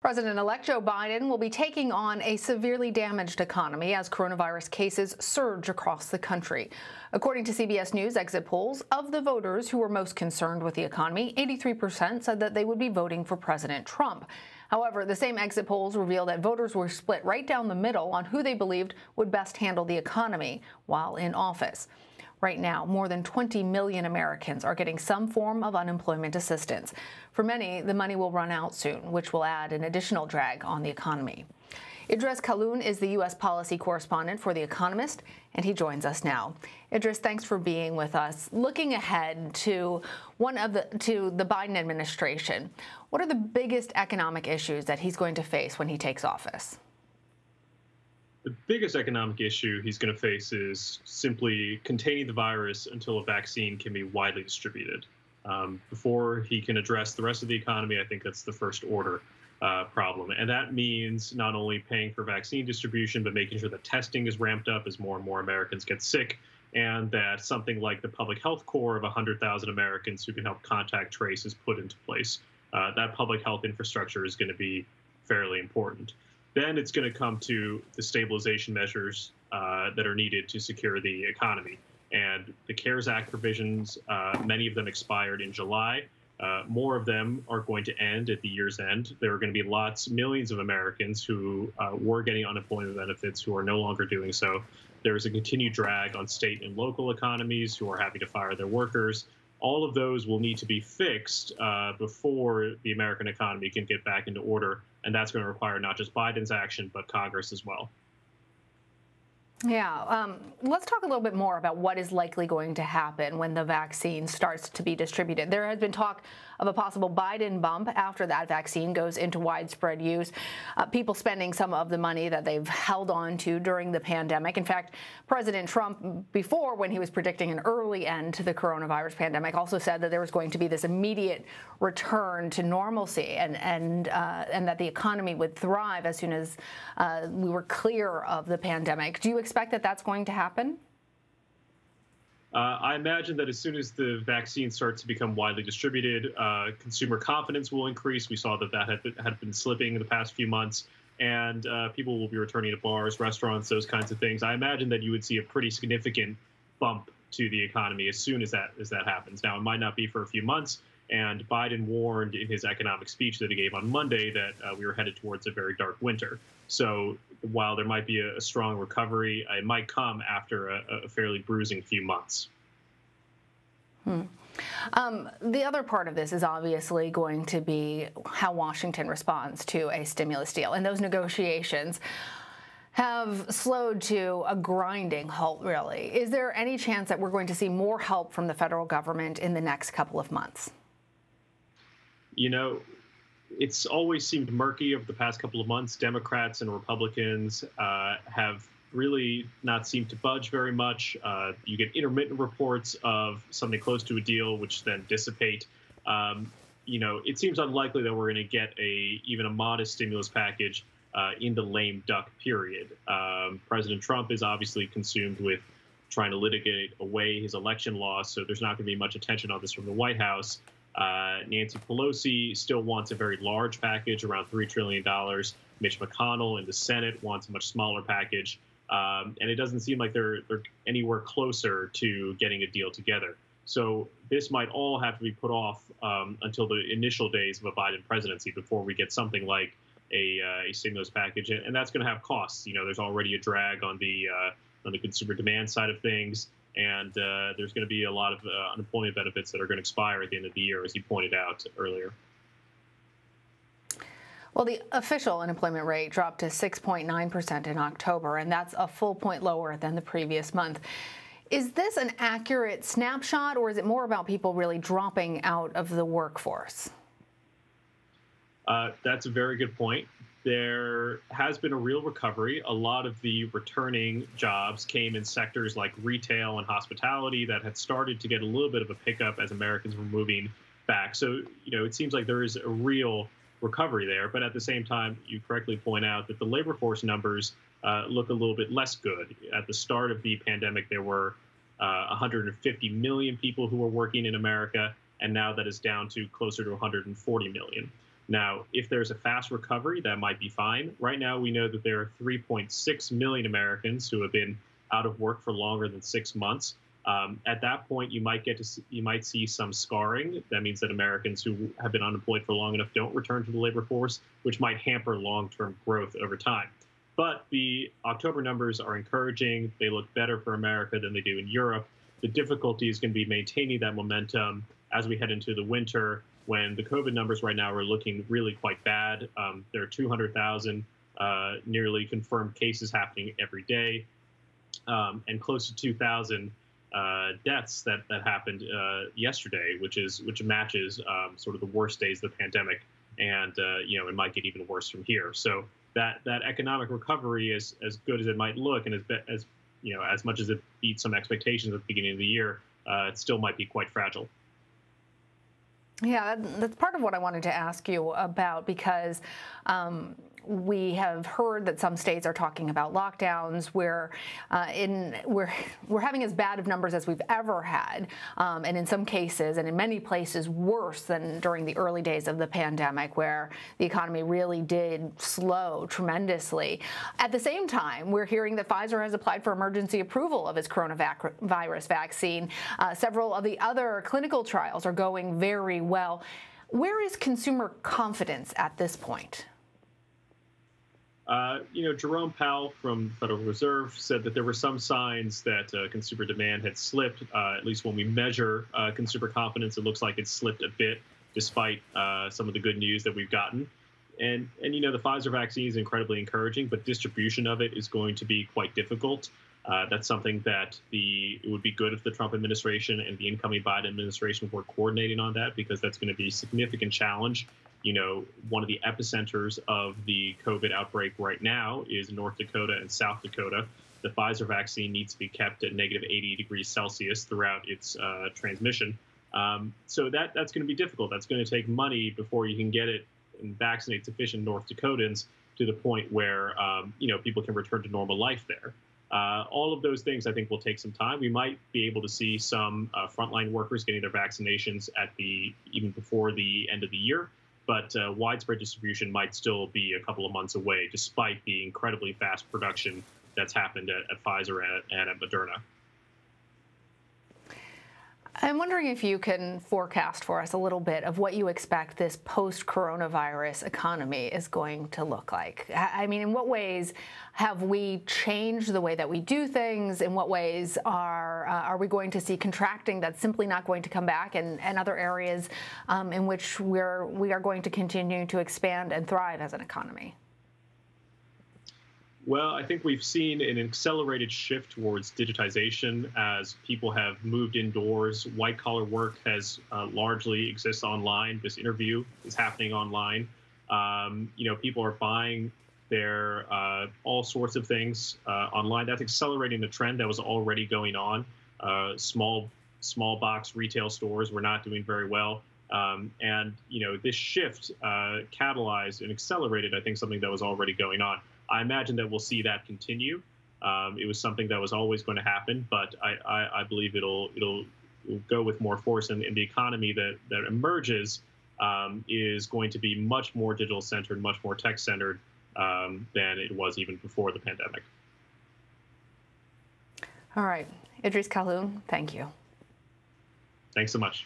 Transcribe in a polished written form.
President-elect Joe Biden will be taking on a severely damaged economy as coronavirus cases surge across the country. According to CBS News exit polls, of the voters who were most concerned with the economy, 83% said that they would be voting for President Trump. However, the same exit polls reveal that voters were split right down the middle on who they believed would best handle the economy while in office. Right now, more than 20 million Americans are getting some form of unemployment assistance. For many, the money will run out soon, which will add an additional drag on the economy. Idrees Kahloon is the U.S. policy correspondent for The Economist, and he joins us now. Idrees, thanks for being with us. Looking ahead to the Biden administration, what are the biggest economic issues that he's going to face when he takes office? The biggest economic issue he's going to face is simply containing the virus until a vaccine can be widely distributed. Before he can address the rest of the economy, I think that's the first order problem. And that means not only paying for vaccine distribution, but making sure that testing is ramped up as more and more Americans get sick, and that something like the public health core of 100,000 Americans who can help contact trace is put into place. That public health infrastructure is going to be fairly important. Then it's going to come to the stabilization measures that are needed to secure the economy. And the CARES Act provisions, many of them expired in July. More of them are going to end at the year's end. There are going to be millions of Americans who were getting unemployment benefits who are no longer doing so. There is a continued drag on state and local economies who are having to fire their workers. All of those will need to be fixed before the American economy can get back into order. And that's going to require not just Biden's action, but Congress as well. Yeah, let's talk a little bit more about what is likely going to happen when the vaccine starts to be distributed. There has been talk of a possible Biden bump after that vaccine goes into widespread use, people spending some of the money that they've held on to during the pandemic. In fact, President Trump, before, when he was predicting an early end to the coronavirus pandemic, also said that there was going to be this immediate return to normalcy and that the economy would thrive as soon as we were clear of the pandemic. Do you expect that that's going to happen? I imagine that as soon as the vaccine starts to become widely distributed, consumer confidence will increase. We saw that had been slipping in the past few months, and people will be returning to bars, restaurants, those kinds of things. I imagine that you would see a pretty significant bump to the economy as soon as that happens. Now, it might not be for a few months, and Biden warned in his economic speech that he gave on Monday that we were headed towards a very dark winter. So while there might be a strong recovery, it might come after a fairly bruising few months. The other part of this is obviously going to be how Washington responds to a stimulus deal. And those negotiations have slowed to a grinding halt, really. Is there any chance that we're going to see more help from the federal government in the next couple of months? You know, it's always seemed murky over the past couple of months. Democrats and Republicans have really not seemed to budge very much. You get intermittent reports of something close to a deal, which then dissipate. It seems unlikely that we're going to get even a modest stimulus package in the lame duck period. President Trump is obviously consumed with trying to litigate away his election loss, so there's not going to be much attention on this from the White House. Nancy Pelosi still wants a very large package, around $3 trillion. Mitch McConnell in the Senate wants a much smaller package. And it doesn't seem like they're anywhere closer to getting a deal together. So this might all have to be put off until the initial days of a Biden presidency before we get something like a stimulus package. And that's going to have costs. You know, there's already a drag on the consumer demand side of things. And there's going to be a lot of unemployment benefits that are going to expire at the end of the year, as you pointed out earlier. Well, the official unemployment rate dropped to 6.9% in October, and that's a full point lower than the previous month. Is this an accurate snapshot, or is it more about people really dropping out of the workforce? That's a very good point. There has been a real recovery. A lot of the returning jobs came in sectors like retail and hospitality that had started to get a little bit of a pickup as Americans were moving back. So, it seems like there is a real recovery there. But at the same time, you correctly point out that the labor force numbers look a little bit less good. At the start of the pandemic, there were 150 million people who were working in America, and now that is down to closer to 140 million. Now, if there's a fast recovery, that might be fine. Right now, we know that there are 3.6 million Americans who have been out of work for longer than 6 months. At that point, you might see some scarring. That means that Americans who have been unemployed for long enough don't return to the labor force, which might hamper long-term growth over time. But the October numbers are encouraging. They look better for America than they do in Europe. The difficulty is going to be maintaining that momentum as we head into the winter, when the COVID numbers right now are looking really quite bad. There are 200,000 nearly confirmed cases happening every day, and close to 2,000 deaths that happened yesterday, which matches sort of the worst days of the pandemic, and it might get even worse from here. So that economic recovery is as good as it might look, and as much as it beat some expectations at the beginning of the year, it still might be quite fragile. Yeah, that's part of what I wanted to ask you about, because we have heard that some states are talking about lockdowns where we're having as bad of numbers as we've ever had, and in some cases, and in many places, worse than during the early days of the pandemic, where the economy really did slow tremendously. At the same time, we're hearing that Pfizer has applied for emergency approval of its coronavirus vaccine. Several of the other clinical trials are going very well. Where is consumer confidence at this point? Jerome Powell from the Federal Reserve said that there were some signs that consumer demand had slipped. At least when we measure consumer confidence, it looks like it's slipped a bit, despite some of the good news that we've gotten. And the Pfizer vaccine is incredibly encouraging, but distribution of it is going to be quite difficult. That's something that it would be good if the Trump administration and the incoming Biden administration were coordinating on that, because that's going to be a significant challenge. One of the epicenters of the COVID outbreak right now is North Dakota and South Dakota. The Pfizer vaccine needs to be kept at negative 80 degrees Celsius throughout its transmission. So that's going to be difficult. That's going to take money before you can get it and vaccinate sufficient North Dakotans to the point where people can return to normal life there. All of those things, I think, will take some time. We might be able to see some frontline workers getting their vaccinations even before the end of the year. But widespread distribution might still be a couple of months away, despite the incredibly fast production that's happened at Pfizer and at Moderna. I'm wondering if you can forecast for us a little bit of what you expect this post-coronavirus economy is going to look like. I mean, in what ways have we changed the way that we do things? In what ways are we going to see contracting that's simply not going to come back, and other areas in which we are going to continue to expand and thrive as an economy? Well, I think we've seen an accelerated shift towards digitization as people have moved indoors. White-collar work has largely exists online. This interview is happening online. People are buying their all sorts of things online. That's accelerating the trend that was already going on. Small box retail stores were not doing very well. This shift catalyzed and accelerated, I think, something that was already going on. I imagine that we'll see that continue. It was something that was always going to happen, but I believe it'll go with more force, and the economy that emerges is going to be much more digital-centered, much more tech-centered than it was even before the pandemic. All right. Idrees Kahloon, thank you. Thanks so much.